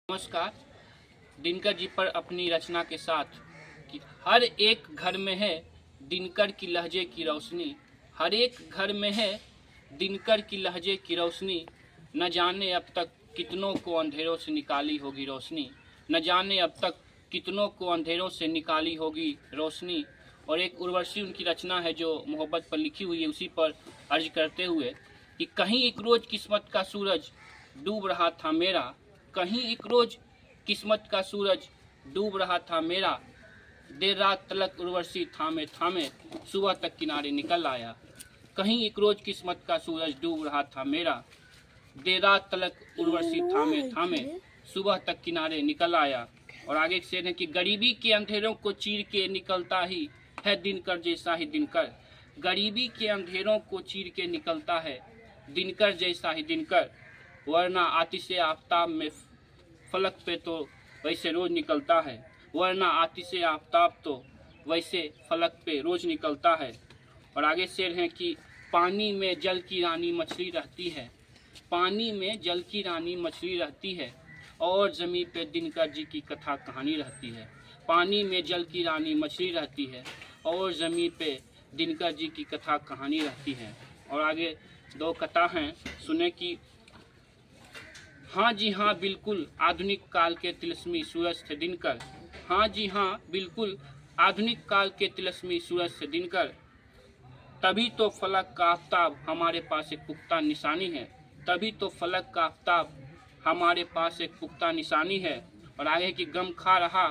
नमस्कार। दिनकर जी पर अपनी रचना के साथ कि हर एक घर में है दिनकर की लहजे की रोशनी, हर एक घर में है दिनकर की लहजे की रोशनी। न जाने अब तक कितनों को अंधेरों से निकाली होगी रोशनी, न जाने अब तक कितनों को अंधेरों से निकाली होगी रोशनी। और एक उर्वशी उनकी रचना है जो मोहब्बत पर लिखी हुई है, उसी पर अर्ज करते हुए कि कहीं एक रोज किस्मत का सूरज डूब रहा था मेरा, कहीं एक रोज किस्मत का सूरज डूब रहा था मेरा। देर रात तलक उर्वशी थामे थामे सुबह तक किनारे निकल आया। कहीं एक रोज किस्मत का सूरज डूब रहा था मेरा, देर रात तलक उर्वशी थामे थामे सुबह तक किनारे निकल आया। और आगे से है कि गरीबी के अंधेरों को चीर के निकलता ही है दिनकर जैसा ही दिनकर, गरीबी के अंधेरों को चीर के निकलता है दिनकर जैसा ही दिनकर। वरना आतिशे आफताब में फलक पे तो वैसे रोज निकलता है, वरना आतिशे आफताब तो वैसे फलक पे रोज निकलता है। और आगे शेर है कि पानी में जल की रानी मछली रहती है, पानी में जल की रानी मछली रहती है और ज़मीन पे दिनकर जी की कथा कहानी रहती है। पानी में जल की रानी मछली रहती है और ज़मीन पे दिनकर जी की कथा कहानी रहती है। और आगे दो कथा हैं, सुने कि हाँ जी हाँ बिल्कुल आधुनिक काल के तिलस्मी सूरज थे दिनकर, हाँ जी हाँ बिल्कुल आधुनिक काल के तिलस्मी सूरज से दिनकर। तभी तो फलक का आफताब हमारे पास एक पुख्ता निशानी है, तभी तो फलक का आफताब हमारे पास एक पुख्ता निशानी है। और आगे की गम खा रहा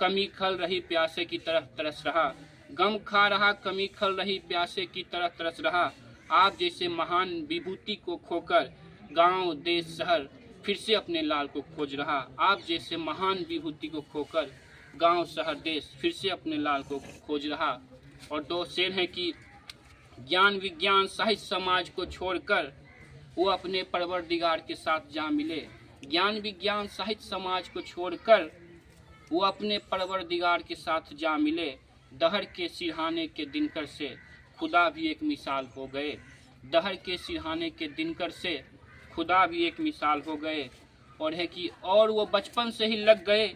कमी खल रही प्यासे की तरफ तरस रहा, गम खा रहा कमी खल रही प्यासे की तरफ तरस रहा। आप जैसे महान विभूति को खोकर गांव देश शहर फिर से अपने लाल को खोज रहा, आप जैसे महान विभूति को खोकर गांव शहर देश फिर से अपने लाल को खोज रहा। और दो शेर हैं कि ज्ञान विज्ञान साहित्य समाज को छोड़कर वो अपने परवरदिगार के साथ जा मिले, ज्ञान विज्ञान साहित्य समाज को छोड़कर वो अपने परवरदिगार के साथ जा मिले। दहर के सिरहाने के दिनकर से खुदा भी एक मिसाल हो गए, दहर के सिरहाने के दिनकर से खुदा भी एक मिसाल हो गए। और है कि और वो बचपन से ही लग गए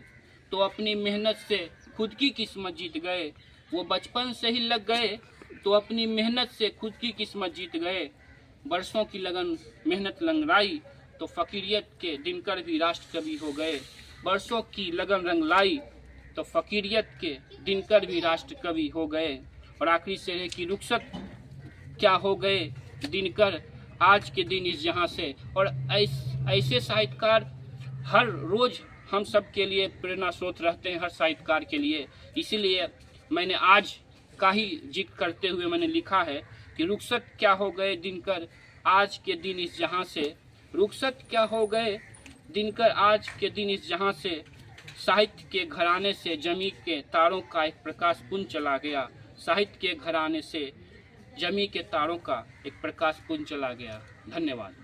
तो अपनी मेहनत से खुद की किस्मत जीत गए, वो बचपन से ही लग गए तो अपनी मेहनत से खुद की किस्मत जीत गए। बरसों की लगन मेहनत लंगड़ाई तो फकीरियत के दिनकर भी राष्ट्र कवि हो गए, बरसों की लगन रंग लाई तो फकीरियत के दिनकर भी राष्ट्र कवि हो गए। और आखिरी से है कि रुखसत क्या हो गए दिनकर आज के दिन इस जहां से। और ऐसे साहित्यकार हर रोज हम सब के लिए प्रेरणा स्रोत रहते हैं, हर साहित्यकार के लिए। इसीलिए मैंने आज का ही जिक्र करते हुए मैंने लिखा है कि रुखसत क्या हो गए दिनकर आज के दिन इस जहां से, रुखसत क्या हो गए दिनकर आज के दिन इस जहां से। साहित्य के घराने से जमी के तारों का एक प्रकाश पुंज चला गया, साहित्य के घराने से जमी के तारों का एक प्रकाश पुंज चला गया। धन्यवाद।